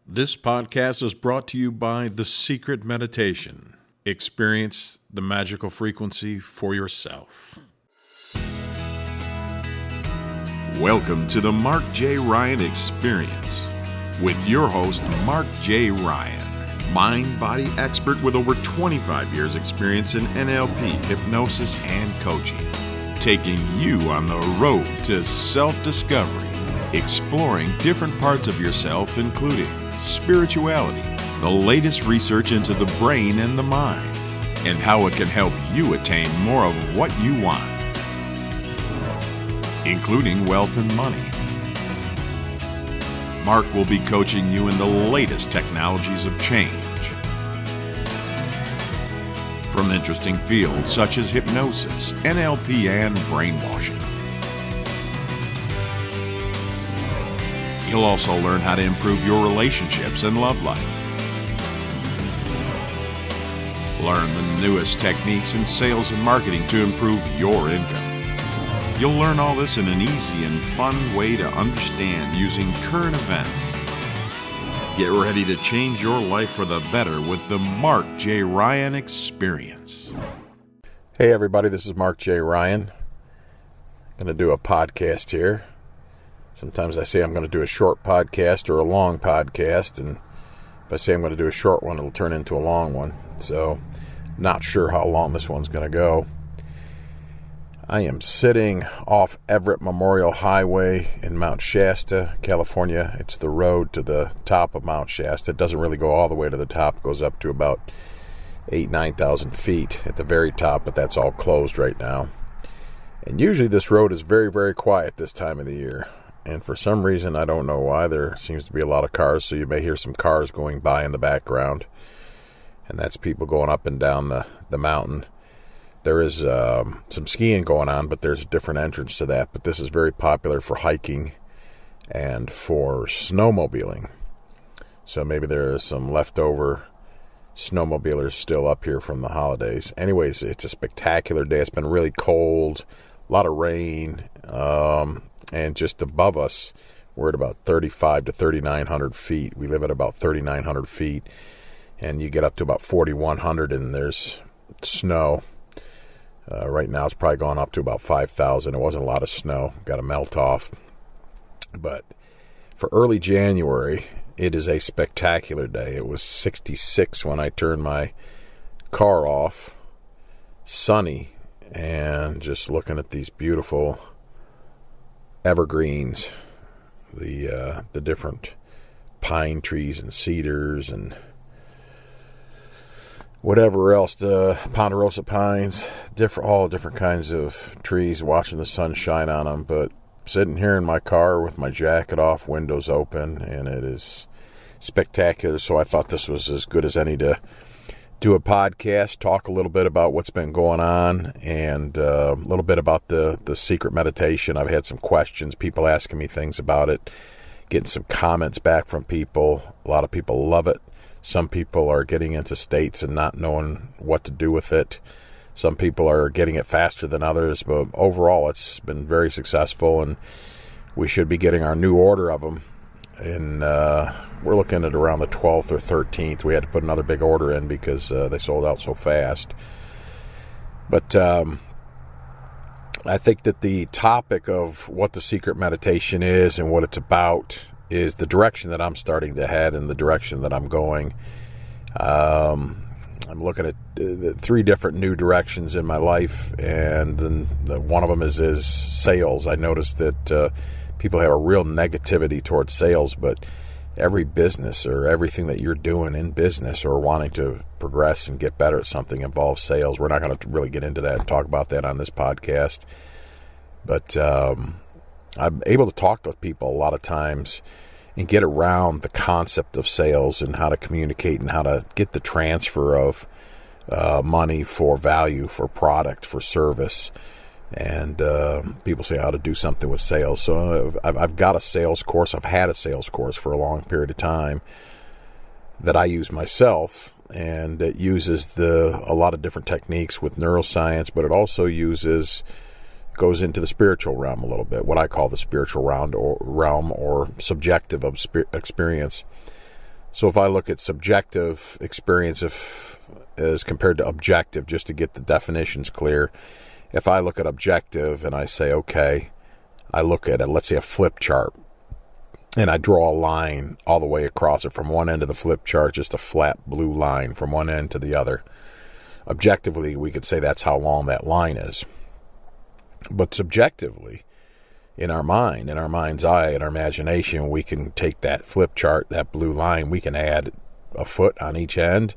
This podcast is brought to you by The Secret Meditation. Experience the magical frequency for yourself. Welcome to the Mark J. Ryan Experience with your host, Mark J. Ryan, mind-body expert with over 25 years experience in NLP, hypnosis, and coaching, taking you on the road to self-discovery, exploring different parts of yourself, including spirituality, the latest research into the brain and the mind, and how it can help you attain more of what you want, including wealth and money. Mark will be coaching you in the latest technologies of change, from interesting fields such as hypnosis, NLP, and brainwashing. You'll also learn how to improve your relationships and love life. Learn the newest techniques in sales and marketing to improve your income. You'll learn all this in an easy and fun way to understand using current events. Get ready to change your life for the better with the Mark J. Ryan Experience. Hey everybody, this is Mark J. Ryan. I'm going to do a podcast here. Sometimes I say I'm going to do a short podcast or a long podcast, and if I say I'm going to do a short one, it'll turn into a long one. So, not sure how long this one's going to go. I am sitting off Everett Memorial Highway in Mount Shasta, California. It's the road to the top of Mount Shasta. It doesn't really go all the way to the top. It goes up to about 9,000 feet at the very top, but that's all closed right now. And usually this road is very, very quiet this time of the year. And for some reason, I don't know why, there seems to be a lot of cars, so you may hear some cars going by in the background. And that's people going up and down the mountain. There is some skiing going on, but there's a different entrance to that. But this is very popular for hiking and for snowmobiling. So maybe there is some leftover snowmobilers still up here from the holidays. Anyways, it's a spectacular day. It's been really cold, a lot of rain. And just above us, we're at about 3,500 to 3,900 feet. We live at about 3,900 feet. And you get up to about 4,100 and there's snow. Right now it's probably gone up to about 5,000. It wasn't a lot of snow. Got to melt off. But for early January, it is a spectacular day. It was 66 when I turned my car off. Sunny. And just looking at these beautiful evergreens, the different pine trees and cedars and whatever else, the ponderosa pines, all different kinds of trees, watching the sun shine on them. But sitting here in my car with my jacket off, windows open, and it is spectacular. So I thought this was as good as any to do a podcast, talk a little bit about what's been going on, and a little bit about the secret meditation. I've had some questions, people asking me things about it, getting some comments back from people. A lot of people love it. Some people are getting into states and not knowing what to do with it. Some people are getting it faster than others, but overall it's been very successful, and we should be getting our new order of them. And we're looking at around the 12th or 13th. We had to put another big order in because they sold out so fast. But I think that the topic of what the secret meditation is and what it's about is the direction that I'm starting to head and the direction that I'm going. I'm looking at the three different new directions in my life, and then one of them is sales. I noticed that people have a real negativity towards sales, but every business or everything that you're doing in business or wanting to progress and get better at something involves sales. We're not going to really get into that and talk about that on this podcast. But I'm able to talk to people a lot of times and get around the concept of sales and how to communicate and how to get the transfer of money for value, for product, for service. And people say how to do something with sales. So I've got a sales course. I've had a sales course for a long period of time that I use myself, and it uses a lot of different techniques with neuroscience, but it also goes into the spiritual realm a little bit, what I call the spiritual realm or subjective experience. So if I look at subjective experience as compared to objective, just to get the definitions clear, if I look at objective and I say, okay, I look at it, let's say a flip chart, and I draw a line all the way across it from one end of the flip chart, just a flat blue line from one end to the other. Objectively, we could say that's how long that line is. But subjectively, in our mind, in our mind's eye, in our imagination, we can take that flip chart, that blue line, we can add a foot on each end.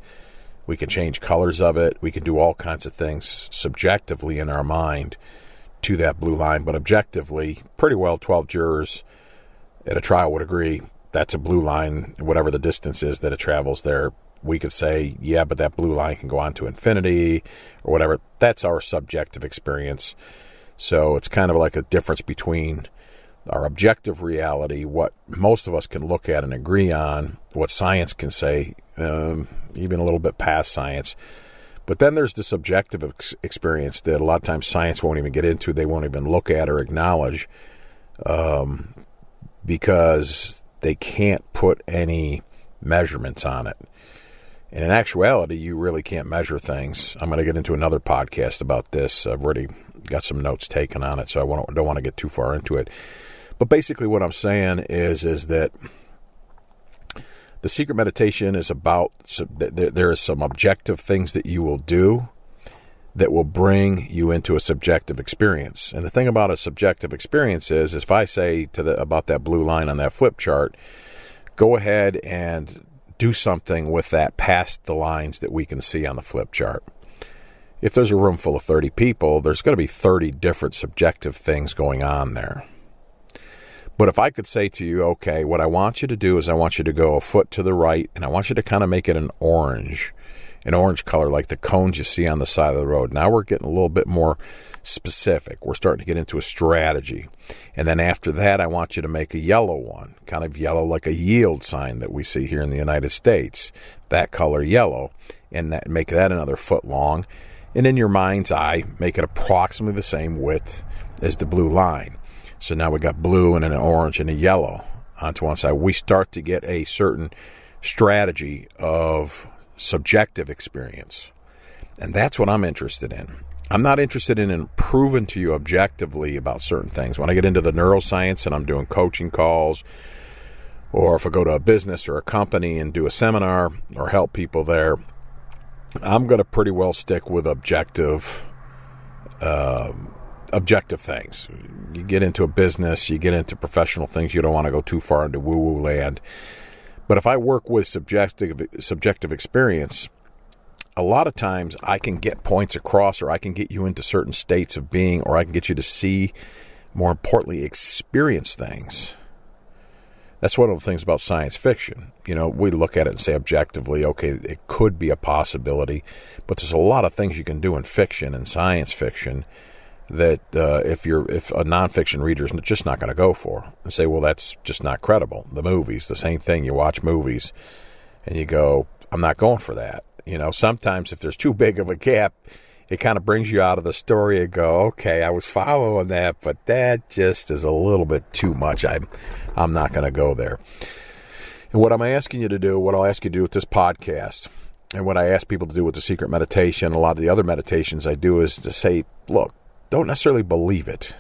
We can change colors of it. We can do all kinds of things subjectively in our mind to that blue line. But objectively, pretty well 12 jurors at a trial would agree that's a blue line, whatever the distance is that it travels there. We could say, yeah, but that blue line can go on to infinity or whatever. That's our subjective experience. So it's kind of like a difference between our objective reality, what most of us can look at and agree on, what science can say, even a little bit past science. But then there's the subjective experience that a lot of times science won't even get into. They won't even look at or acknowledge because they can't put any measurements on it. And in actuality, you really can't measure things. I'm going to get into another podcast about this. I've already got some notes taken on it, so I don't want to get too far into it. But basically what I'm saying is that the secret meditation is about, there are some objective things that you will do that will bring you into a subjective experience. And the thing about a subjective experience is if I say about that blue line on that flip chart, go ahead and do something with that past the lines that we can see on the flip chart. If there's a room full of 30 people, there's going to be 30 different subjective things going on there. But if I could say to you, okay, what I want you to do is I want you to go a foot to the right, and I want you to kind of make it an orange color like the cones you see on the side of the road. Now we're getting a little bit more specific. We're starting to get into a strategy. And then after that, I want you to make a yellow one, kind of yellow like a yield sign that we see here in the United States, that color yellow, and make that another foot long. And in your mind's eye, make it approximately the same width as the blue line. So now we got blue and an orange and a yellow onto one side. We start to get a certain strategy of subjective experience. And that's what I'm interested in. I'm not interested in proving to you objectively about certain things. When I get into the neuroscience and I'm doing coaching calls, or if I go to a business or a company and do a seminar or help people there, I'm going to pretty well stick with objective things. You get into a business, you get into professional things, you don't want to go too far into woo-woo land. But if I work with subjective experience, a lot of times I can get points across, or I can get you into certain states of being, or I can get you to see, more importantly, experience things. That's one of the things about science fiction. You know, we look at it and say objectively, okay, it could be a possibility, but there's a lot of things you can do in fiction and science fiction that if a nonfiction reader is just not going to go for, and say, well, that's just not credible. The movies, the same thing. You watch movies and you go, I'm not going for that. You know, sometimes if there's too big of a gap, it kind of brings you out of the story and go, okay, I was following that, but that just is a little bit too much. I'm not going to go there. And what I'm asking you to do, what I'll ask you to do with this podcast, and what I ask people to do with the secret meditation, a lot of the other meditations I do, is to say, look, don't necessarily believe it.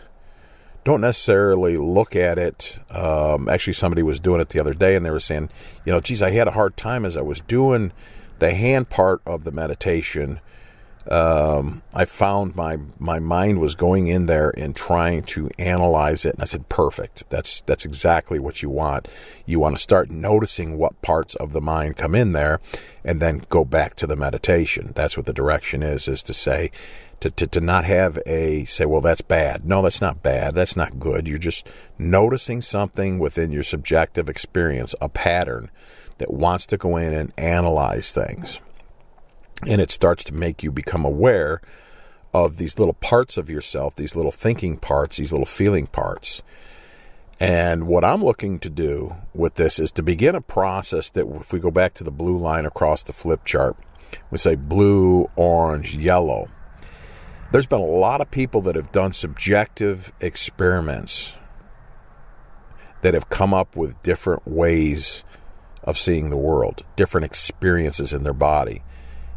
Don't necessarily look at it. Actually, somebody was doing it the other day, and they were saying, you know, geez, I had a hard time as I was doing the hand part of the meditation. I found my mind was going in there and trying to analyze it. And I said, perfect. That's exactly what you want. You want to start noticing what parts of the mind come in there and then go back to the meditation. That's what the direction is to say, to not have say, well, that's bad. No, that's not bad. That's not good. You're just noticing something within your subjective experience, a pattern that wants to go in and analyze things. And it starts to make you become aware of these little parts of yourself, these little thinking parts, these little feeling parts. And what I'm looking to do with this is to begin a process that, if we go back to the blue line across the flip chart, we say blue, orange, yellow. There's been a lot of people that have done subjective experiments that have come up with different ways of seeing the world, different experiences in their body.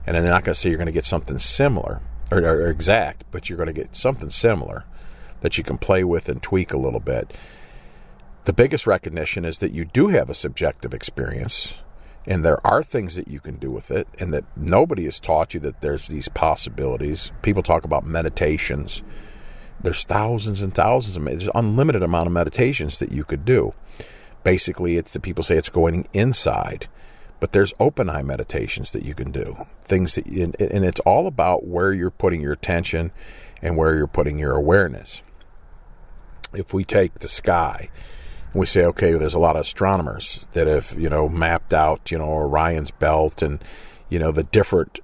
And I'm not going to say you're going to get something similar or exact, but you're going to get something similar that you can play with and tweak a little bit. The biggest recognition is that you do have a subjective experience, and there are things that you can do with it, and that nobody has taught you that there's these possibilities. People talk about meditations. There's thousands and thousands of, there's an unlimited amount of meditations that you could do. Basically, it's the people say it's going inside, but there's open eye meditations that you can do. Things that, and it's all about where you're putting your attention and where you're putting your awareness. If we take the sky, we say, okay, there's a lot of astronomers that have, mapped out, Orion's belt and, the different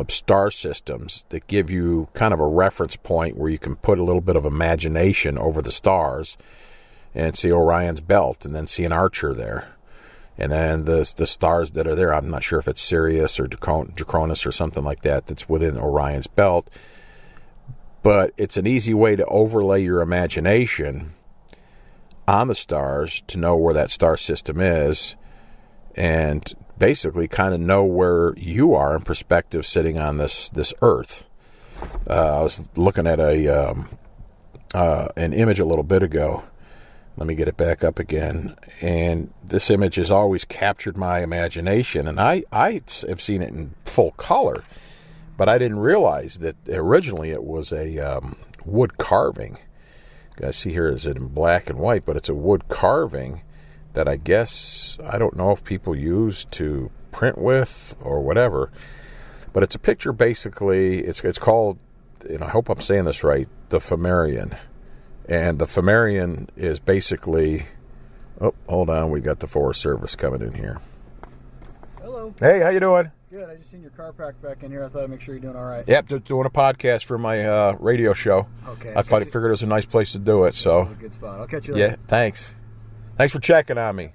star systems that give you kind of a reference point where you can put a little bit of imagination over the stars and see Orion's belt and then see an archer there. And then the stars that are there, I'm not sure if it's Sirius or Draconis or something like that that's within Orion's belt. But it's an easy way to overlay your imagination on the stars to know where that star system is and basically kind of know where you are in perspective sitting on this Earth. I was looking at an image a little bit ago. Let me get it back up again. And this image has always captured my imagination. And I have seen it in full color. But I didn't realize that originally it was a wood carving. I see here is it in black and white, but it's a wood carving that I guess, I don't know if people use to print with or whatever. But it's a picture basically, it's called, and I hope I'm saying this right, the Phammarian. And the Phammarian is basically, oh, hold on, we got the Forest Service coming in here. Hello. Hey, how you doing? Good. I just seen your car parked back in here. I thought I'd make sure you're doing all right. Yep, doing a podcast for my radio show. Okay. I figured it was a nice place to do it. So this is a good spot. I'll catch you later. Yeah, thanks. Thanks for checking on me.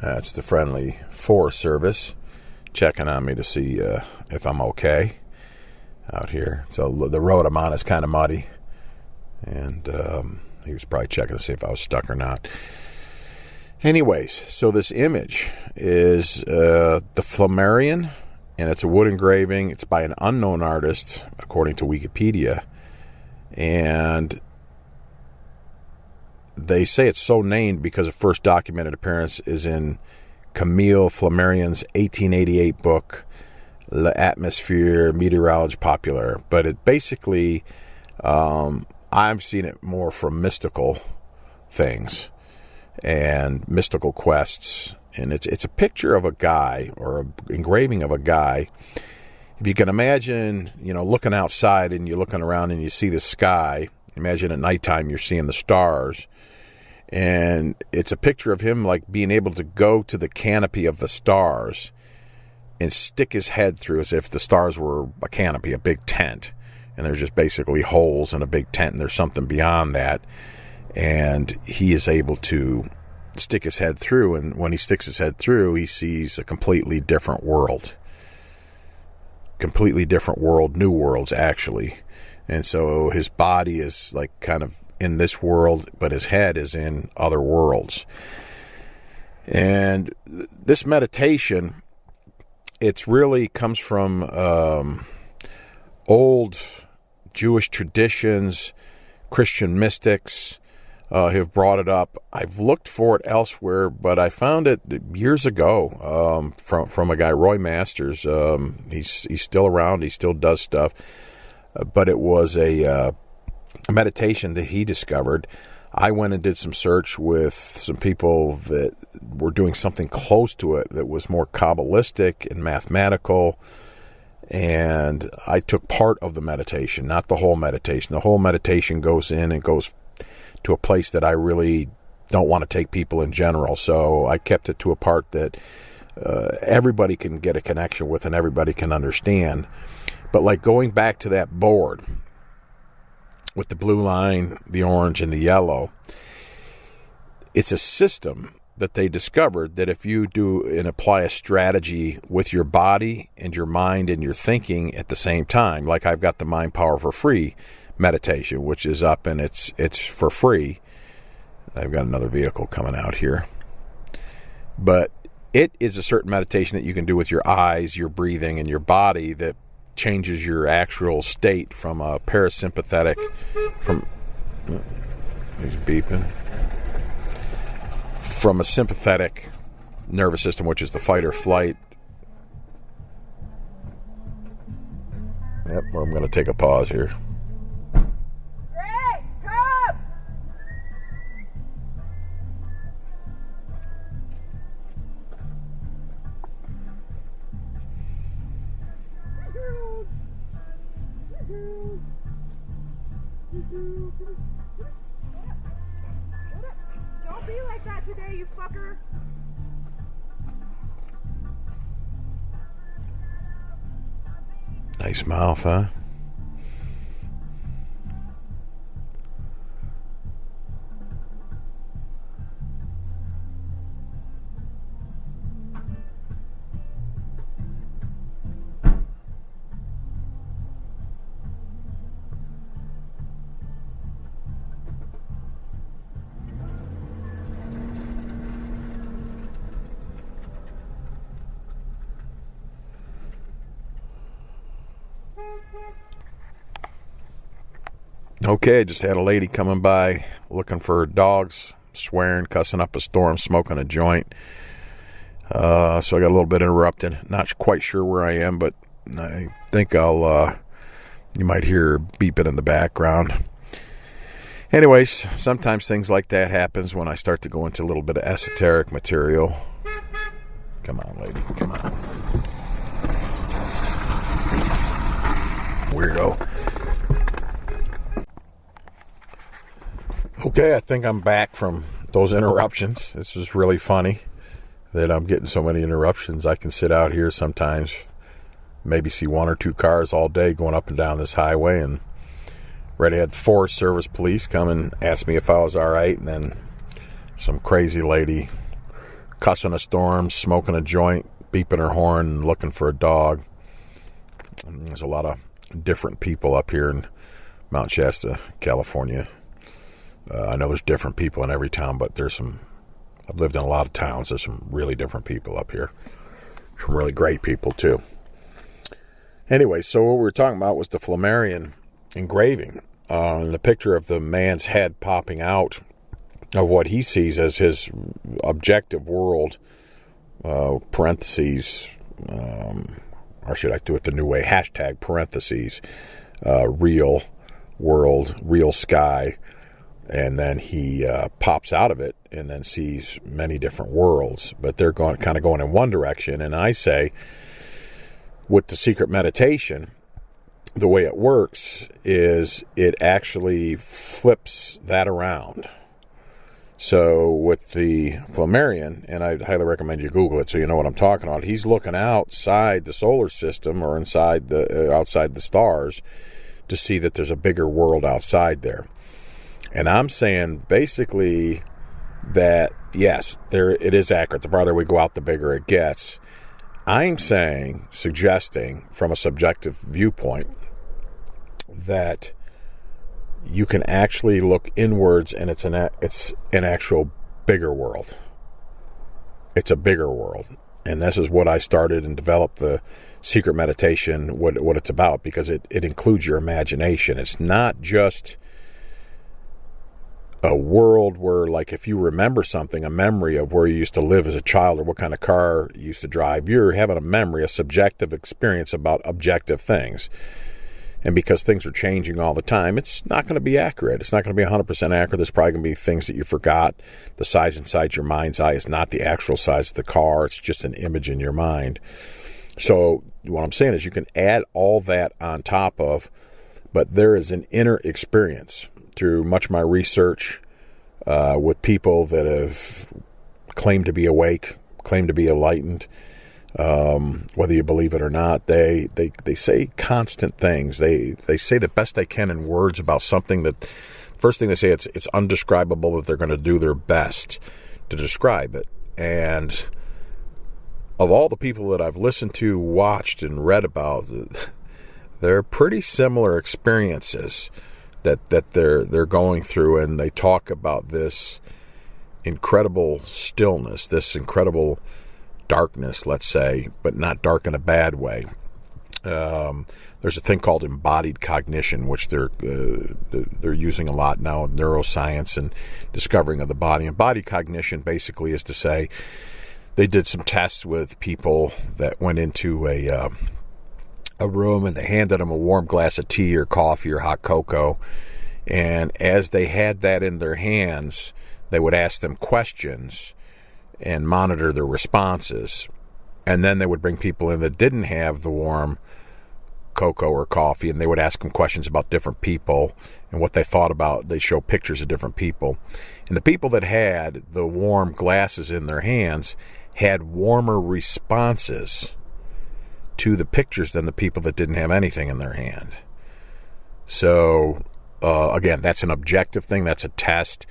That's the friendly Forest Service checking on me to see if I'm okay out here. So the road I'm on is kind of muddy. And he was probably checking to see if I was stuck or not. Anyways, so this image is the Phammarian, and it's a wood engraving. It's by an unknown artist, according to Wikipedia. And they say it's so named because the first documented appearance is in Camille Flammarion's 1888 book, L'Atmosphère Meteorologie Populaire. But it basically, I've seen it more from mystical things and mystical quests. And it's a picture of a guy, or an engraving of a guy. If you can imagine, looking outside and you're looking around and you see the sky, imagine at nighttime you're seeing the stars. And it's a picture of him like being able to go to the canopy of the stars and stick his head through as if the stars were a canopy, a big tent. And there's just basically holes in a big tent, and there's something beyond that. And he is able to stick his head through, and when he sticks his head through, he sees a completely different world. Completely different world, new worlds, actually. And so his body is like kind of in this world, but his head is in other worlds. And this meditation, it's really comes from old Jewish traditions. Christian mystics have brought it up. I've looked for it elsewhere, but I found it years ago from a guy, Roy Masters. He's still around. He still does stuff. But it was a meditation that he discovered. I went and did some search with some people that were doing something close to it that was more Kabbalistic and mathematical. And I took part of the meditation, not the whole meditation. The whole meditation goes in and goes to a place that I really don't want to take people in general. So I kept it to a part that everybody can get a connection with and everybody can understand. But like going back to that board with the blue line, the orange, and the yellow, it's a system that they discovered that if you do and apply a strategy with your body and your mind and your thinking at the same time, like I've got the Mind Power for Free meditation, which is up and it's for free. I've got another vehicle coming out here. But it is a certain meditation that you can do with your eyes, your breathing, and your body that changes your actual state from a parasympathetic, he's beeping, from a sympathetic nervous system, which is the fight or flight. Yep, I'm going to take a pause here. Grace, come! Don't be like that today, you fucker. Nice mouth, huh? Okay, just had a lady coming by looking for her dogs, swearing, cussing up a storm, smoking a joint. So I got a little bit interrupted. Not quite sure where I am, but I think you might hear beeping in the background. Anyways, sometimes things like that happens when I start to go into a little bit of esoteric material. Come on, lady, come on. Weirdo. Okay, I think I'm back from those interruptions. This is really funny that I'm getting so many interruptions. I can sit out here sometimes, maybe see one or two cars all day going up and down this highway, and already had the Forest Service police come and ask me if I was all right, and then some crazy lady cussing a storm, smoking a joint, beeping her horn, and looking for a dog. And there's a lot of different people up here in Mount Shasta, California. I know there's different people in every town, but I've lived in a lot of towns. There's some really different people up here. Some really great people, too. Anyway, so what we were talking about was the Flammarion engraving. And the picture of the man's head popping out of what he sees as his objective world, parentheses, or should I do it the new way, hashtag parentheses, real world, real sky. And then he pops out of it and then sees many different worlds. But they're kind of going in one direction. And I say, with the secret meditation, the way it works is it actually flips that around. So with the Flammarion, and I highly recommend you Google it so you know what I'm talking about, he's looking outside the solar system or outside the stars to see that there's a bigger world outside there. And I'm saying basically that, yes, it is accurate. The farther we go out, the bigger it gets. I'm suggesting from a subjective viewpoint that you can actually look inwards and it's an actual bigger world. It's a bigger world. And this is what I started and developed the secret meditation, what it's about, because it includes your imagination. It's not just a world where, like, if you remember something, a memory of where you used to live as a child or what kind of car you used to drive, you're having a memory, a subjective experience about objective things. And because things are changing all the time, it's not going to be accurate. It's not going to be 100% accurate. There's probably going to be things that you forgot. The size inside your mind's eye is not the actual size of the car. It's just an image in your mind. So what I'm saying is you can add all that on top of, but there is an inner experience through much of my research with people that have claimed to be awake, claimed to be enlightened. Whether you believe it or not, they say constant things. They say the best they can in words about something that, first thing they say, it's undescribable, but they're going to do their best to describe it. And of all the people that I've listened to, watched, and read about, they're pretty similar experiences that they're going through, and they talk about this incredible stillness, this incredible darkness, let's say, but not dark in a bad way. There's a thing called embodied cognition, which they're using a lot now in neuroscience and discovering of the body. Embodied cognition basically is to say they did some tests with people that went into a room and they handed them a warm glass of tea or coffee or hot cocoa. And as they had that in their hands, they would ask them questions and monitor their responses. And then they would bring people in that didn't have the warm cocoa or coffee, and they would ask them questions about different people and what they thought about. They show pictures of different people. And the people that had the warm glasses in their hands had warmer responses to the pictures than the people that didn't have anything in their hand. So, again, that's an objective thing. That's a test.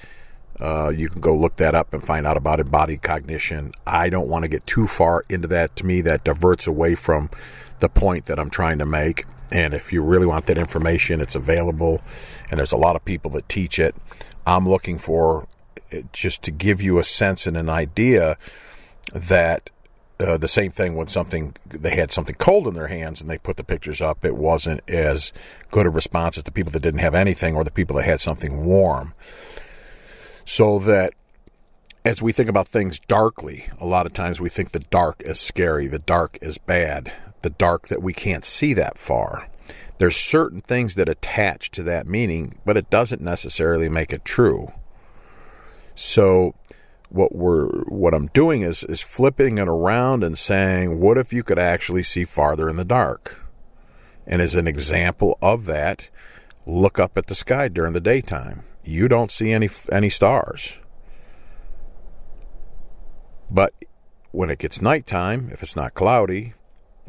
You can go look that up and find out about embodied cognition. I don't want to get too far into that. To me, that diverts away from the point that I'm trying to make. And if you really want that information, it's available. And there's a lot of people that teach it. I'm looking for it just to give you a sense and an idea that the same thing when they had something cold in their hands and they put the pictures up, it wasn't as good a response as the people that didn't have anything or the people that had something warm. So that as we think about things darkly, a lot of times we think the dark is scary, the dark is bad, the dark that we can't see that far. There's certain things that attach to that meaning, but it doesn't necessarily make it true. So what I'm doing is flipping it around and saying, what if you could actually see farther in the dark? And as an example of that, look up at the sky during the daytime. You don't see any stars. But when it gets nighttime, if it's not cloudy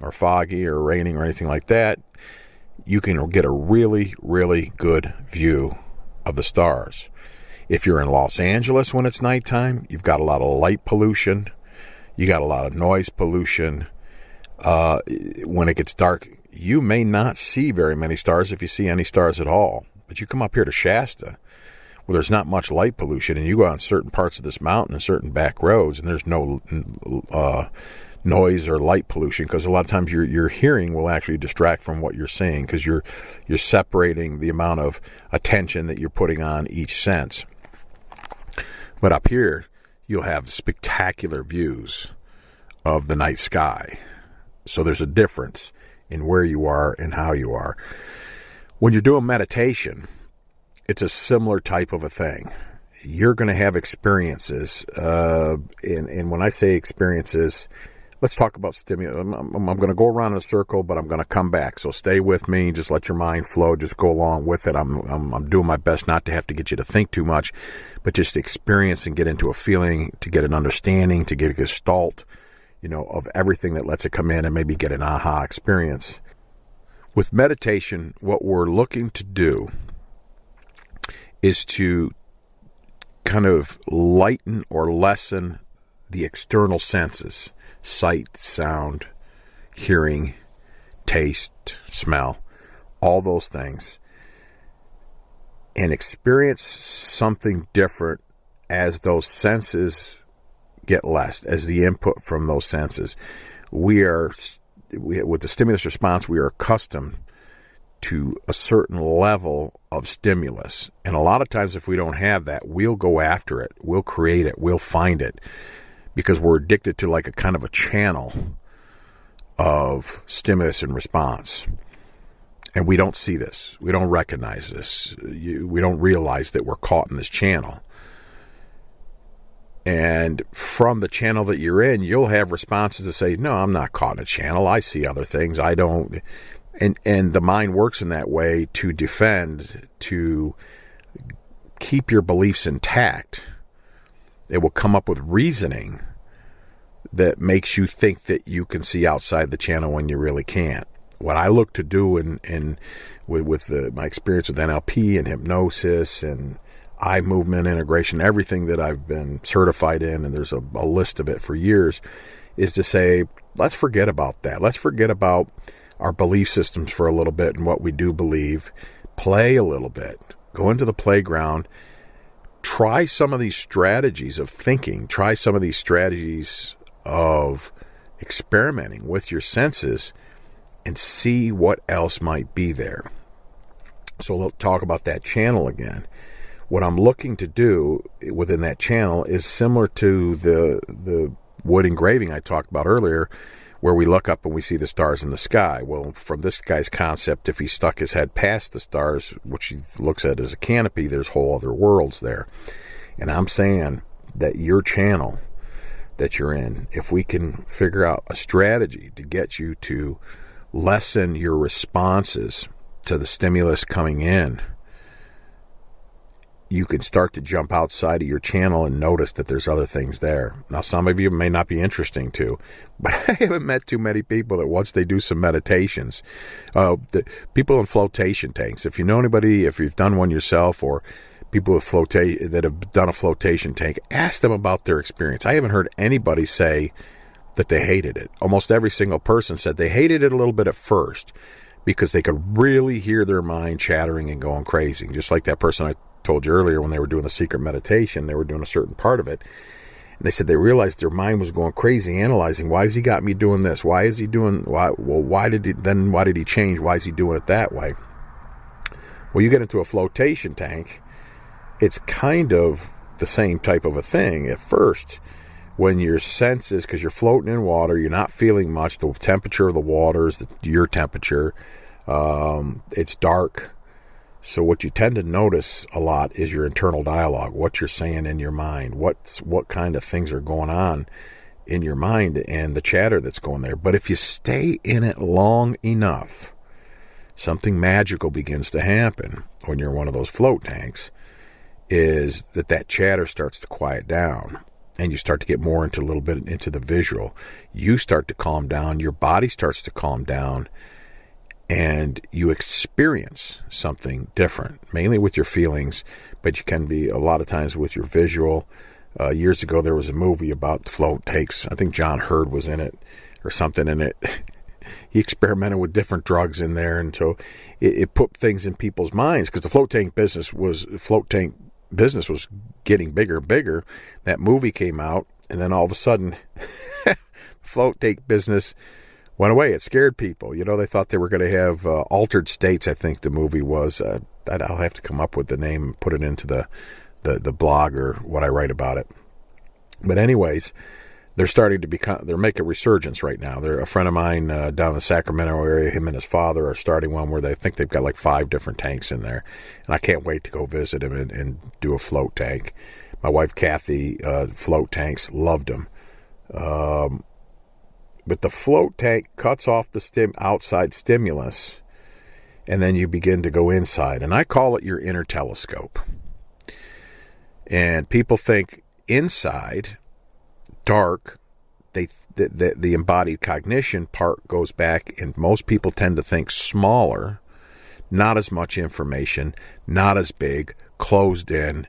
or foggy or raining or anything like that, you can get a really, really good view of the stars. If you're in Los Angeles when it's nighttime, you've got a lot of light pollution. You got a lot of noise pollution. When it gets dark, you may not see very many stars if you see any stars at all. But you come up here to Shasta, where there's not much light pollution, and you go on certain parts of this mountain and certain back roads, and there's no noise or light pollution, because a lot of times your hearing will actually distract from what you're seeing, because you're separating the amount of attention that you're putting on each sense. But up here, you'll have spectacular views of the night sky. So there's a difference in where you are and how you are. When you're doing meditation, it's a similar type of a thing. You're going to have experiences. And when I say experiences, let's talk about stimulus. I'm going to go around in a circle, but I'm going to come back. So stay with me. Just let your mind flow. Just go along with it. I'm doing my best not to have to get you to think too much, but just experience and get into a feeling, to get an understanding, to get a gestalt, of everything that lets it come in, and maybe get an aha experience. With meditation, what we're looking to do is to kind of lighten or lessen the external senses: sight, sound, hearing, taste, smell, all those things, and experience something different as those senses get less, as the input from those senses. With the stimulus response, we are accustomed to a certain level of stimulus. And a lot of times if we don't have that, we'll go after it. We'll create it. We'll find it, because we're addicted to like a kind of a channel of stimulus and response. And we don't see this. We don't recognize this. We don't realize that we're caught in this channel. And from the channel that you're in, you'll have responses that say, no, I'm not caught in a channel. I see other things. I don't. And the mind works in that way to defend, to keep your beliefs intact. It will come up with reasoning that makes you think that you can see outside the channel when you really can't. What I look to do with my experience with NLP and hypnosis and eye movement integration, everything that I've been certified in, and there's a list of it for years, is to say, let's forget about that. Let's forget about our belief systems for a little bit and what we do believe. Play a little bit. Go into the playground. Try some of these strategies of thinking. Try some of these strategies of experimenting with your senses and see what else might be there. So we'll talk about that channel again. What I'm looking to do within that channel is similar to the wood engraving I talked about earlier, where we look up and we see the stars in the sky. Well, from this guy's concept, if he stuck his head past the stars, which he looks at as a canopy, there's whole other worlds there. And I'm saying that your channel that you're in, if we can figure out a strategy to get you to lessen your responses to the stimulus coming in, you can start to jump outside of your channel and notice that there's other things there. Now, some of you may not be interesting to, but I haven't met too many people that once they do some meditations, the people in flotation tanks, if you know anybody, if you've done one yourself, or people with that have done a flotation tank, ask them about their experience. I haven't heard anybody say that they hated it. Almost every single person said they hated it a little bit at first because they could really hear their mind chattering and going crazy. Just like that person I told you earlier, when they were doing the secret meditation, they were doing a certain part of it. And they said they realized their mind was going crazy, analyzing, why has he got me doing this? Why is he doing, why did he change? Why is he doing it that way? Well, you get into a flotation tank, it's kind of the same type of a thing. At first, when your senses, because you're floating in water, you're not feeling much, the temperature of the water is your temperature, it's dark. So what you tend to notice a lot is your internal dialogue, what you're saying in your mind, what kind of things are going on in your mind and the chatter that's going there. But if you stay in it long enough, something magical begins to happen when you're in one of those float tanks, is that chatter starts to quiet down and you start to get more into a little bit into the visual. You start to calm down, your body starts to calm down, and you experience something different, mainly with your feelings, but you can be a lot of times with your visual. Years ago, there was a movie about float tanks. I think John Hurd was in it or something, and he experimented with different drugs in there, and so it put things in people's minds, because the float tank business was getting bigger and bigger. That movie came out, and then all of a sudden, float tank business went away. It scared people. You know, they thought they were going to have altered states, I think the movie was. I'll have to come up with the name and put it into the blog or what I write about it. But anyways, they're making a resurgence right now. A friend of mine down in the Sacramento area, him and his father are starting one where they think they've got like 5 different tanks in there. And I can't wait to go visit him and do a float tank. My wife, Kathy, float tanks, loved them. But the float tank cuts off the outside stimulus, and then you begin to go inside. And I call it your inner telescope. And people think inside, dark, the embodied cognition part goes back, and most people tend to think smaller, not as much information, not as big, closed in.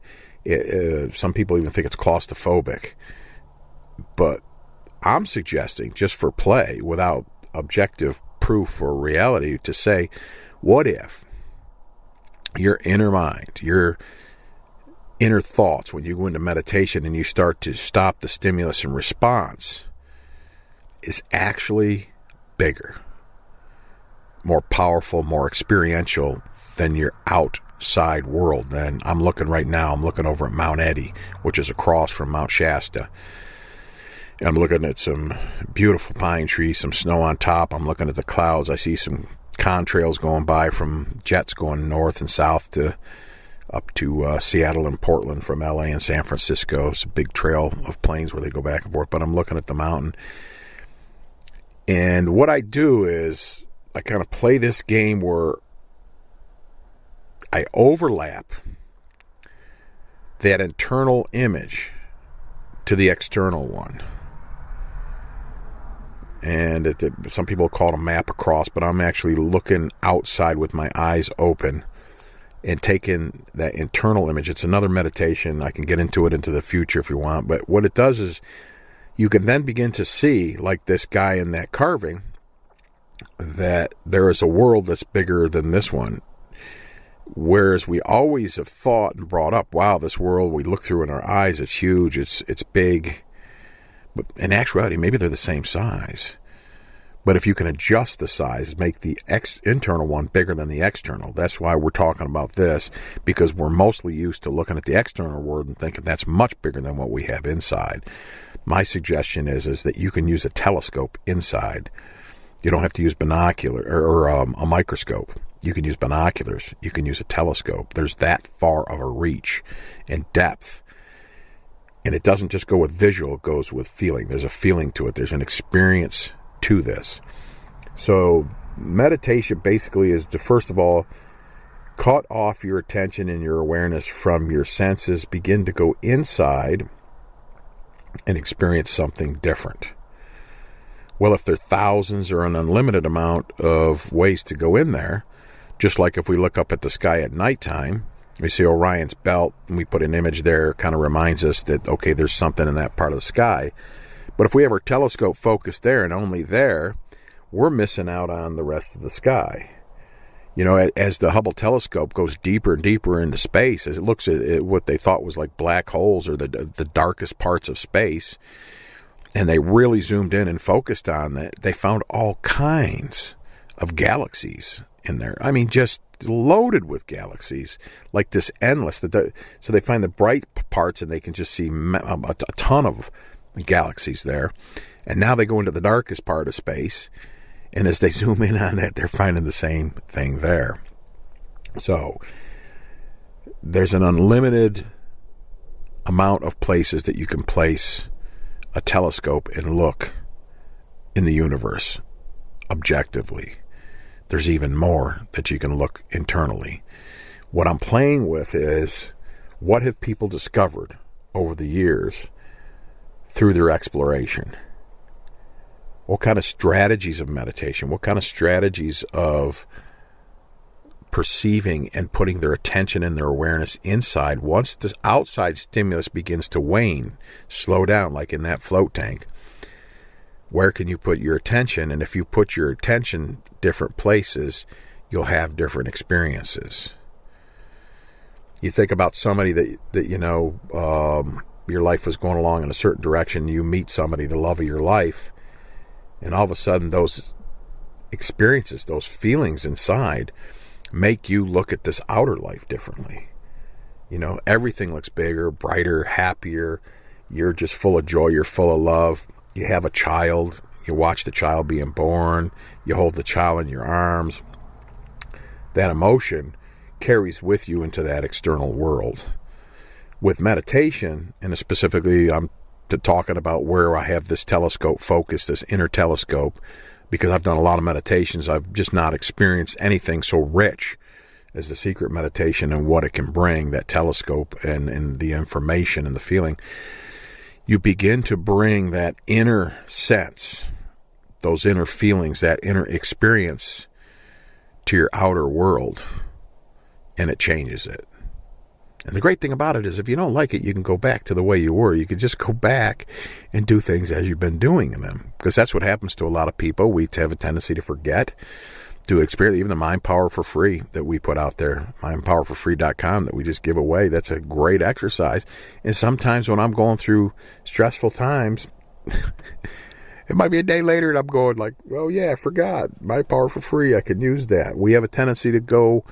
Some people even think it's claustrophobic. But I'm suggesting, just for play, without objective proof or reality, to say, what if your inner mind, your inner thoughts, when you go into meditation and you start to stop the stimulus and response, is actually bigger, more powerful, more experiential than your outside world? Then I'm looking over at Mount Eddy, which is across from Mount Shasta. I'm looking at some beautiful pine trees, some snow on top. I'm looking at the clouds. I see some contrails going by from jets going north and south up to Seattle and Portland, from LA and San Francisco. It's a big trail of planes where they go back and forth. But I'm looking at the mountain. And what I do is I kind of play this game where I overlap that internal image to the external one. And some people call it a map across, but I'm actually looking outside with my eyes open and taking that internal image. It's another meditation. I can get into it into the future if you want. But what it does is you can then begin to see, like this guy in that carving, that there is a world that's bigger than this one. Whereas we always have thought and brought up, wow, this world we look through in our eyes, it's huge, it's big. But in actuality, maybe they're the same size. But if you can adjust the size, make the internal one bigger than the external. That's why we're talking about this, because we're mostly used to looking at the external world and thinking that's much bigger than what we have inside. My suggestion is that you can use a telescope inside. You don't have to use binocular or a microscope. You can use binoculars. You can use a telescope. There's that far of a reach and depth. And it doesn't just go with visual, it goes with feeling. There's a feeling to it. There's an experience to this. So meditation basically is to, first of all, cut off your attention and your awareness from your senses, begin to go inside and experience something different. Well, if there are thousands or an unlimited amount of ways to go in there, just like if we look up at the sky at nighttime, we see Orion's belt, and we put an image there, kind of reminds us that, okay, there's something in that part of the sky. But if we have our telescope focused there and only there, we're missing out on the rest of the sky. You know, as the Hubble telescope goes deeper and deeper into space, as it looks at what they thought was like black holes or the darkest parts of space, and they really zoomed in and focused on that, they found all kinds of galaxies in there. I mean, just loaded with galaxies, like this endless. So they find the bright parts and they can just see a ton of galaxies there. And now they go into the darkest part of space, and as they zoom in on that, they're finding the same thing there. So there's an unlimited amount of places that you can place a telescope and look in the universe objectively. There's even more that you can look internally. What I'm playing with is, what have people discovered over the years through their exploration? What kind of strategies of meditation, what kind of strategies of perceiving and putting their attention and their awareness inside, once the outside stimulus begins to wane, slow down, like in that float tank, where can you put your attention? And if you put your attention different places, you'll have different experiences. You think about somebody that you know, your life was going along in a certain direction, you meet somebody, the love of your life, and all of a sudden those experiences, those feelings inside, make you look at this outer life differently. You know, everything looks bigger, brighter, happier. You're just full of joy. You're full of love. You have a child. You watch the child being born. You hold the child in your arms. That emotion carries with you into that external world. With meditation, and specifically I'm talking about where I have this telescope focused, this inner telescope, because I've done a lot of meditations. I've just not experienced anything so rich as the secret meditation and what it can bring, that telescope and the information and the feeling. You begin to bring that inner sense, those inner feelings, that inner experience to your outer world, and it changes it. And the great thing about it is, if you don't like it, you can go back to the way you were. You can just go back and do things as you've been doing them. Because that's what happens to a lot of people. We have a tendency to forget, to experience. Even the Mind Power for Free that we put out there, mindpowerforfree.com, that we just give away, that's a great exercise. And sometimes when I'm going through stressful times, it might be a day later and I'm going like, oh yeah, I forgot. Mind Power for Free, I can use that. We have a tendency to go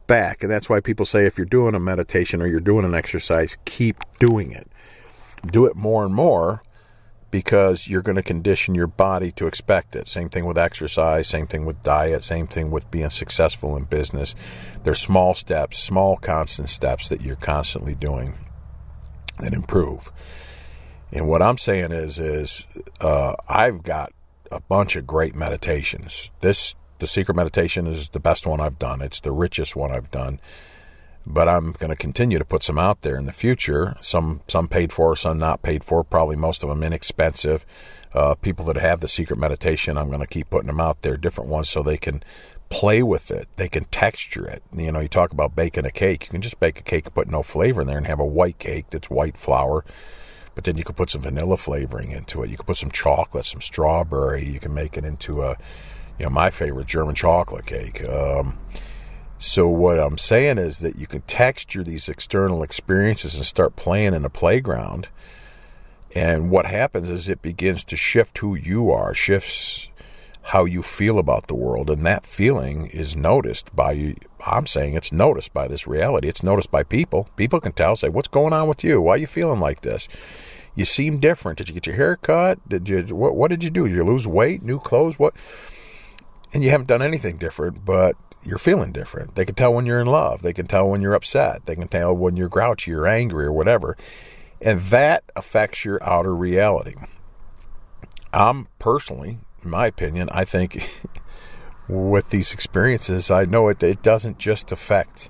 back, and that's why people say, if you're doing a meditation or you're doing an exercise, keep doing it. Do it more and more, because you're going to condition your body to expect it. Same thing with exercise, same thing with diet, same thing with being successful in business. There's small steps, small constant steps that you're constantly doing that improve. And what I'm saying is I've got a bunch of great meditations. The secret meditation is the best one I've done. It's the richest one I've done. But I'm going to continue to put some out there in the future. Some paid for, some not paid for. Probably most of them inexpensive. People that have the secret meditation, I'm going to keep putting them out there, different ones, so they can play with it. They can texture it. You know, you talk about baking a cake. You can just bake a cake and put no flavor in there and have a white cake that's white flour. But then you can put some vanilla flavoring into it. You can put some chocolate, some strawberry. You can make it into a, my favorite, German chocolate cake. So what I'm saying is that you can texture these external experiences and start playing in the playground And what happens is it begins to shift who you are, shifts how you feel about the world. And that feeling is noticed by you. I'm saying it's noticed by this reality. It's noticed by people. People can tell, say, what's going on with you? Why are you feeling like this? You seem different. Did you get your hair cut? What did you do? Did you lose weight? New clothes? What? And you haven't done anything different, but you're feeling different. They can tell when you're in love. They can tell when you're upset. They can tell when you're grouchy or angry or whatever. And that affects your outer reality. I'm personally, in my opinion, I think with these experiences, I know it doesn't just affect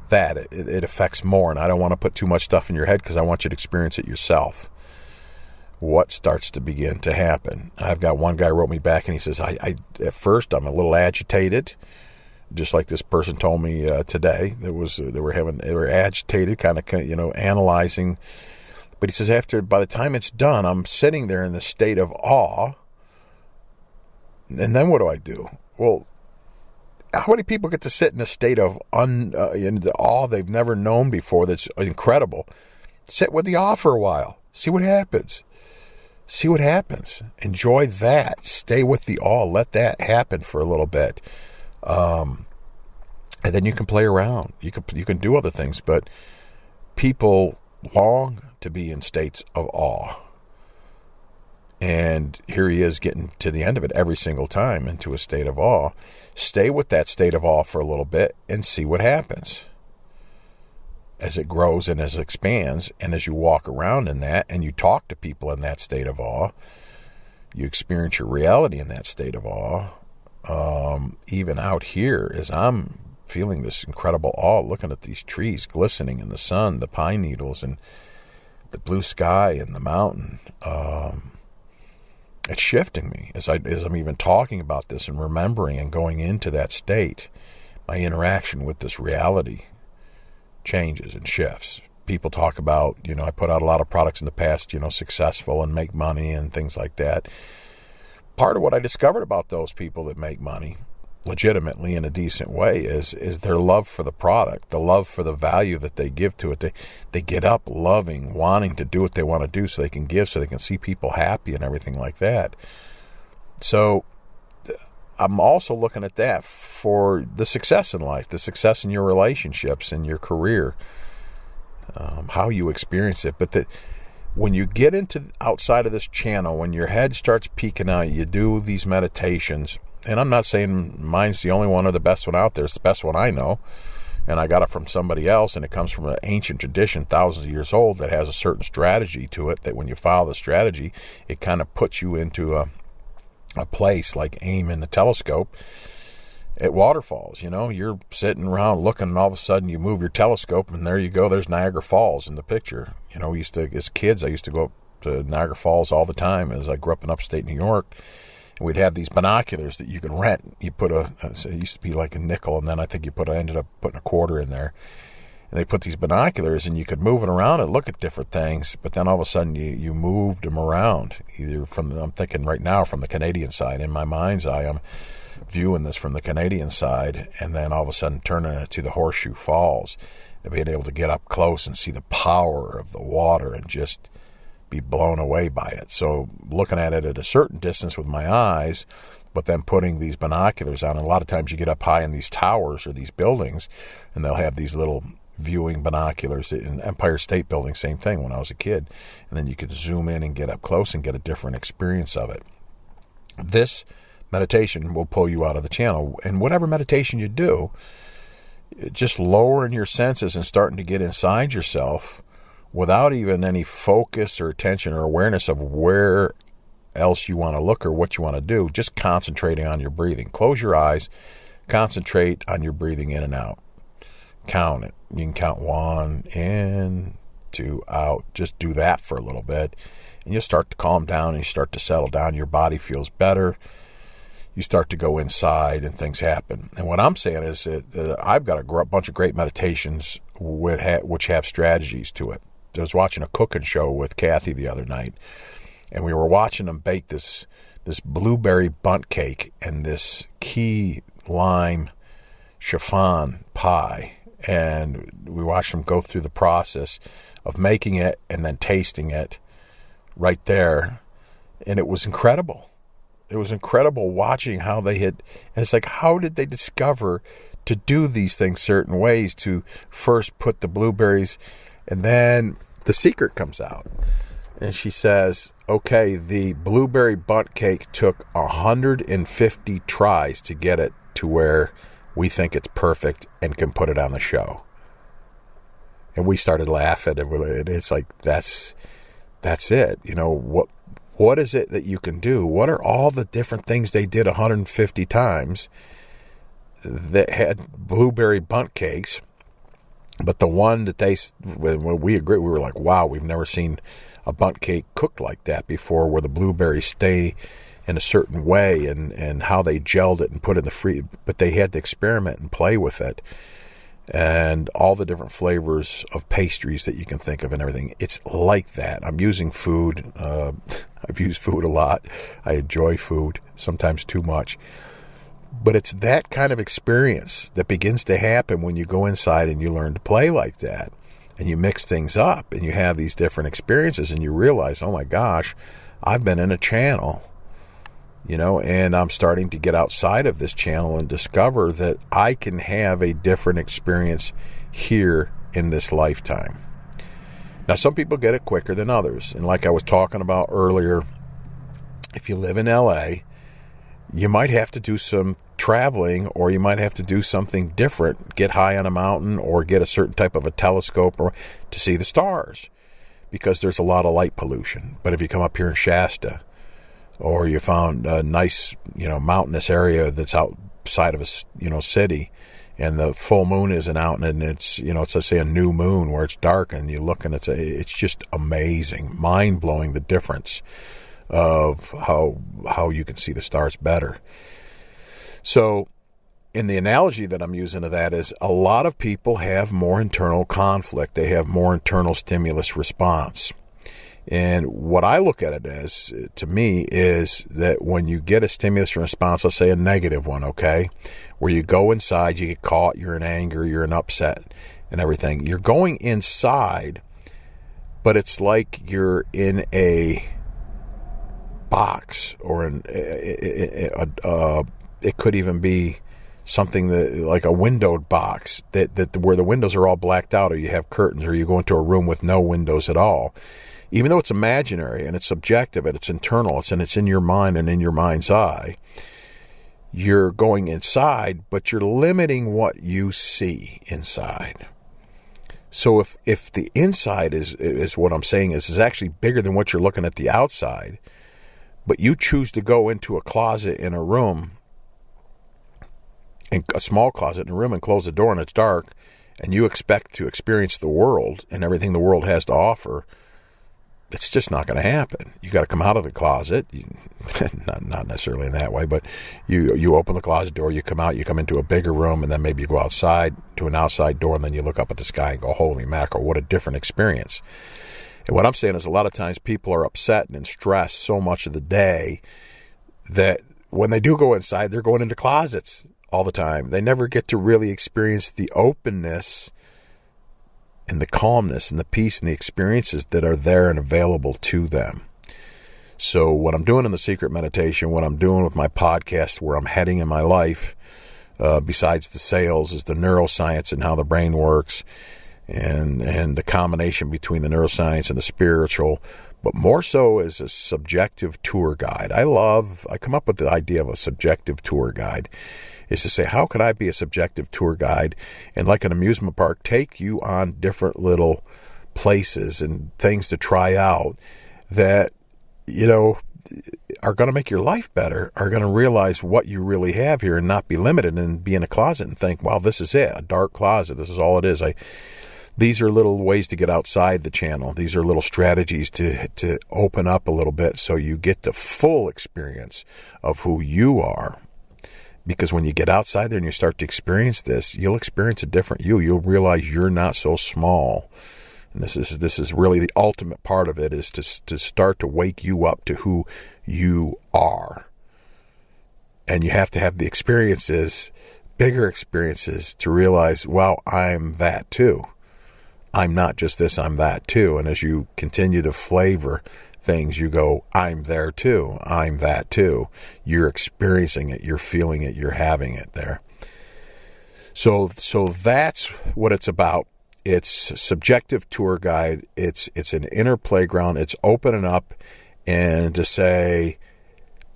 that. It affects more. And I don't want to put too much stuff in your head because I want you to experience it yourself. What starts to begin to happen? I've got one guy wrote me back and he says, I at first I'm a little agitated, just like this person told me today. They were agitated, kind of analyzing. But he says by the time it's done, I'm sitting there in the state of awe. And then what do? Well, how many people get to sit in a state of in the awe they've never known before? That's incredible. Sit with the awe for a while. See what happens. Enjoy that. Stay with the awe. Let that happen for a little bit. And then you can play around. You can do other things. But people long to be in states of awe. And here he is getting to the end of it every single time into a state of awe. Stay with that state of awe for a little bit and see what happens as it grows and as it expands. And as you walk around in that and you talk to people in that state of awe, you experience your reality in that state of awe. Even out here, as I'm feeling this incredible awe, looking at these trees glistening in the sun, the pine needles and the blue sky and the mountain, it's shifting me as I'm even talking about this and remembering and going into that state. My interaction with this reality changes and shifts. People talk about, I put out a lot of products in the past, successful and make money and things like that. Part of what I discovered about those people that make money legitimately in a decent way is their love for the product, the love for the value that they give to it. They get up loving, wanting to do what they want to do so they can give, so they can see people happy and everything like that. So I'm also looking at that for the success in life, the success in your relationships, in your career, how you experience it. But when you get into outside of this channel, when your head starts peeking out, you do these meditations. And I'm not saying mine's the only one or the best one out there. It's the best one I know. And I got it from somebody else, and it comes from an ancient tradition, thousands of years old, that has a certain strategy to it, that when you follow the strategy, it kind of puts you into a place like aim in the telescope at waterfalls. You're sitting around looking, and all of a sudden you move your telescope, and there you go. There's Niagara Falls in the picture. As kids, I used to go up to Niagara Falls all the time as I grew up in upstate New York. We'd have these binoculars that you could rent. You put it used to be like a nickel, and then I think ended up putting a quarter in there. And they put these binoculars, and you could move it around and look at different things. But then all of a sudden, you moved them around. Either I'm thinking right now from the Canadian side. In my mind's eye, I'm viewing this from the Canadian side, and then all of a sudden turning it to the Horseshoe Falls, and being able to get up close and see the power of the water and just be blown away by it. So looking at it at a certain distance with my eyes, but then putting these binoculars on. And a lot of times you get up high in these towers or these buildings, and they'll have these little viewing binoculars. In Empire State Building, same thing when I was a kid. And then you could zoom in and get up close and get a different experience of it. This meditation will pull you out of the channel. And whatever meditation you do, just lowering your senses and starting to get inside yourself without even any focus or attention or awareness of where else you want to look or what you want to do, just concentrating on your breathing. Close your eyes, concentrate on your breathing in and out. Count it. You can count 1 in, 2 out. Just do that for a little bit, and you'll start to calm down and you start to settle down. Your body feels better. You start to go inside and things happen. And what I'm saying is that I've got a bunch of great meditations which have strategies to it. I was watching a cooking show with Kathy the other night, and we were watching them bake this blueberry bundt cake and this key lime chiffon pie. And we watched them go through the process of making it and then tasting it right there. And it was incredible. It was incredible watching how they had, and it's like, how did they discover to do these things certain ways, to first put the blueberries, and then the secret comes out. And she says, okay, the blueberry bundt cake took 150 tries to get it to where we think it's perfect and can put it on the show. And we started laughing. And it's like, that's it. You know, what is it that you can do? What are all the different things they did 150 times that had blueberry bundt cakes? But the one that when we agreed, we were like, wow, we've never seen a bundt cake cooked like that before, where the blueberries stay in a certain way, and how they gelled it and put it in the freezer. But they had to experiment and play with it, and all the different flavors of pastries that you can think of and everything. It's like that. I'm using food. I've used food a lot. I enjoy food, sometimes too much. But it's that kind of experience that begins to happen when you go inside and you learn to play like that. And you mix things up and you have these different experiences and you realize, oh my gosh, I've been in a channel, you know, and I'm starting to get outside of this channel and discover that I can have a different experience here in this lifetime. Now, some people get it quicker than others. And like I was talking about earlier, if you live in LA, you might have to do some traveling, or you might have to do something different, get high on a mountain or get a certain type of a telescope or to see the stars, because there's a lot of light pollution. But if you come up here in Shasta, or you found a nice, mountainous area that's outside of a, city, and the full moon isn't out, and it's, it's, let's say, a new moon where it's dark, and you look and it's just amazing, mind-blowing, the difference of how you can see the stars better. So in the analogy that I'm using of that is, a lot of people have more internal conflict. They have more internal stimulus response. And what I look at it as, to me, is that when you get a stimulus response, let's say a negative one, okay, where you go inside, you get caught, you're in anger, you're in upset and everything. You're going inside, but it's like you're in a box, or it could even be something that, like a windowed box, that where the windows are all blacked out, or you have curtains, or you go into a room with no windows at all. Even though it's imaginary and it's subjective and it's internal, it's in your mind and in your mind's eye, you're going inside, but you're limiting what you see inside. So if the inside is what I'm saying is actually bigger than what you're looking at the outside, but you choose to go into a closet in a room, in a small closet in a room, and close the door and it's dark, and you expect to experience the world and everything the world has to offer, it's just not going to happen. You got to come out of the closet, not necessarily in that way, but you open the closet door, you come out, you come into a bigger room, and then maybe you go outside to an outside door, and then you look up at the sky and go, holy mackerel, what a different experience. And what I'm saying is, a lot of times people are upset and stressed so much of the day that when they do go inside, they're going into closets all the time. They never get to really experience the openness and the calmness and the peace and the experiences that are there and available to them. So what I'm doing in the secret meditation, what I'm doing with my podcast, where I'm heading in my life, besides the sales, is the neuroscience and how the brain works, and the combination between the neuroscience and the spiritual, but more so as a subjective tour guide. I come up with the idea of a subjective tour guide, is to say, how can I be a subjective tour guide, and like an amusement park, take you on different little places and things to try out that, are going to make your life better, are going to realize what you really have here and not be limited and be in a closet and think, wow, this is it, a dark closet, this is all it is. These are little ways to get outside the channel. These are little strategies to open up a little bit so you get the full experience of who you are. Because when you get outside there and you start to experience this, you'll experience a different you. You'll realize you're not so small. And this is really the ultimate part of it, is to start to wake you up to who you are. And you have to have the experiences, bigger experiences, to realize, wow, I'm that too. I'm not just this, I'm that too. And as you continue to flavor things, you go, I'm there too. I'm that too. You're experiencing it. You're feeling it. You're having it there. So that's what it's about. It's a subjective tour guide. It's an inner playground. It's opening up and to say,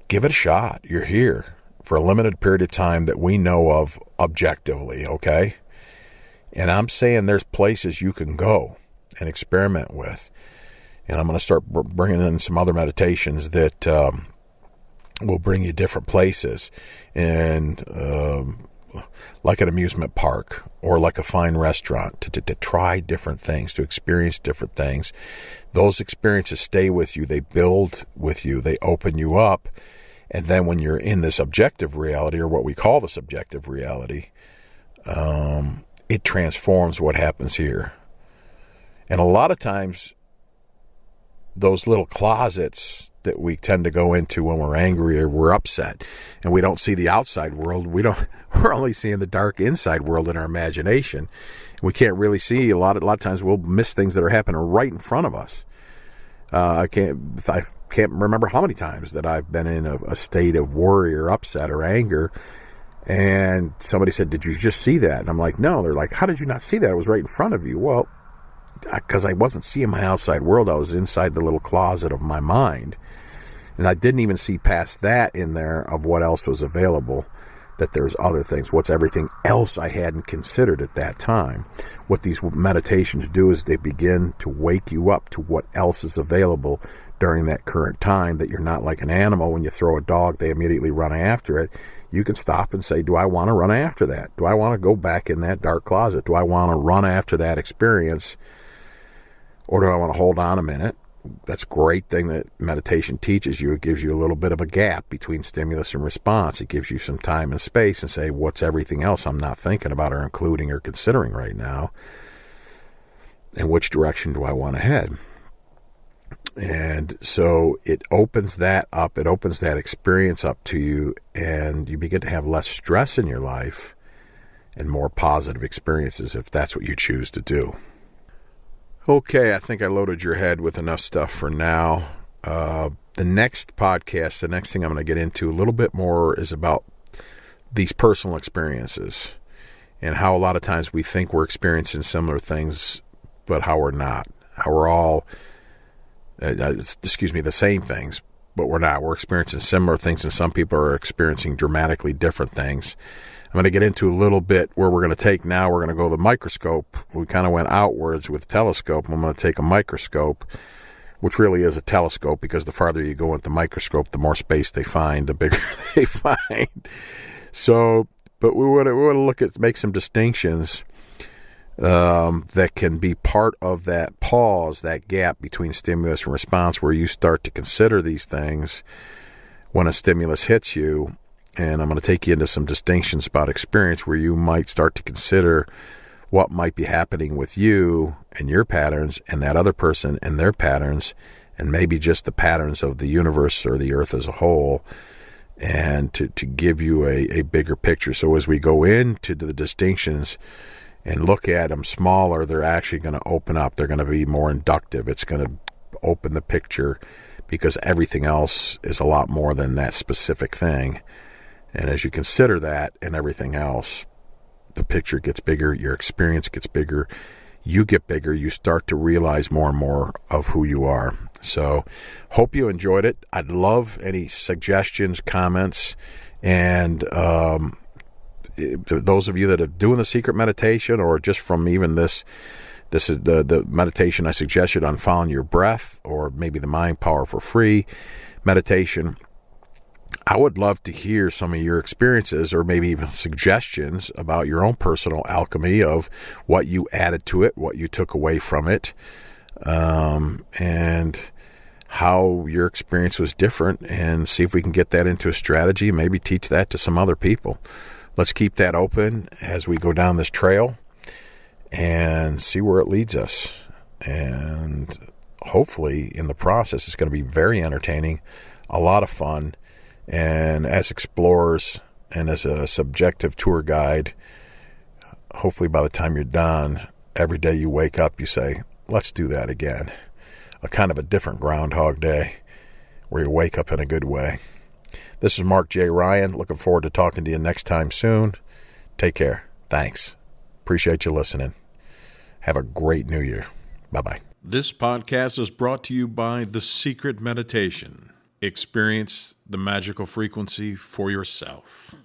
give it a shot. You're here for a limited period of time that we know of objectively, okay? And I'm saying there's places you can go and experiment with. And I'm going to start bringing in some other meditations that will bring you different places. And like an amusement park or like a fine restaurant to try different things, to experience different things. Those experiences stay with you. They build with you. They open you up. And then when you're in this objective reality, or what we call the subjective reality, it transforms what happens here. And a lot of times, those little closets that we tend to go into when we're angry or we're upset, and we don't see the outside world, we're only seeing the dark inside world in our imagination. We can't really see a lot of times we'll miss things that are happening right in front of us. I can't remember how many times that I've been in a state of worry or upset or anger, and somebody said, "Did you just see that?" And I'm like, "No." They're like, "How did you not see that? It was right in front of you." Well, because I wasn't seeing my outside world. I was inside the little closet of my mind. And I didn't even see past that in there of what else was available, that there's other things. What's everything else I hadn't considered at that time? What these meditations do is they begin to wake you up to what else is available during that current time, that you're not like an animal. When you throw a dog, they immediately run after it. You can stop and say, do I want to run after that? Do I want to go back in that dark closet? Do I want to run after that experience? Or do I want to hold on a minute? That's a great thing that meditation teaches you. It gives you a little bit of a gap between stimulus and response. It gives you some time and space and say, what's everything else I'm not thinking about or including or considering right now? And which direction do I want to head? And so it opens that up. It opens that experience up to you, and you begin to have less stress in your life and more positive experiences if that's what you choose to do. Okay, I think I loaded your head with enough stuff for now. The next podcast, the next thing I'm going to get into a little bit more is about these personal experiences and how a lot of times we think we're experiencing similar things, but how we're not. How we're all, the same things, but we're not. We're experiencing similar things, and some people are experiencing dramatically different things. I'm going to get into a little bit where we're going to take now. We're going to go to the microscope. We kind of went outwards with the telescope. I'm going to take a microscope, which really is a telescope, because the farther you go with the microscope, the more space they find, the bigger they find. So, but we want to make some distinctions that can be part of that pause, that gap between stimulus and response, where you start to consider these things when a stimulus hits you. And I'm going to take you into some distinctions about experience where you might start to consider what might be happening with you and your patterns and that other person and their patterns, and maybe just the patterns of the universe or the earth as a whole, and to give you a bigger picture. So as we go into the distinctions and look at them smaller, they're actually going to open up. They're going to be more inductive. It's going to open the picture, because everything else is a lot more than that specific thing. And as you consider that and everything else, the picture gets bigger, your experience gets bigger, you get bigger, you start to realize more and more of who you are. So, hope you enjoyed it. I'd love any suggestions, comments, and those of you that are doing the secret meditation, or just from even this is the meditation I suggested on following your breath, or maybe the Mind Power for Free meditation. I would love to hear some of your experiences, or maybe even suggestions about your own personal alchemy of what you added to it, what you took away from it, and how your experience was different, and see if we can get that into a strategy, maybe teach that to some other people. Let's keep that open as we go down this trail and see where it leads us. And hopefully in the process, it's going to be very entertaining, a lot of fun. And as explorers and as a subjective tour guide, hopefully by the time you're done, every day you wake up, you say, let's do that again. a kind of a different Groundhog Day where you wake up in a good way. This is Mark J. Ryan. Looking forward to talking to you next time soon. Take care. Thanks. Appreciate you listening. Have a great new year. Bye-bye. This podcast is brought to you by The Secret Meditation. Experience the magical frequency for yourself.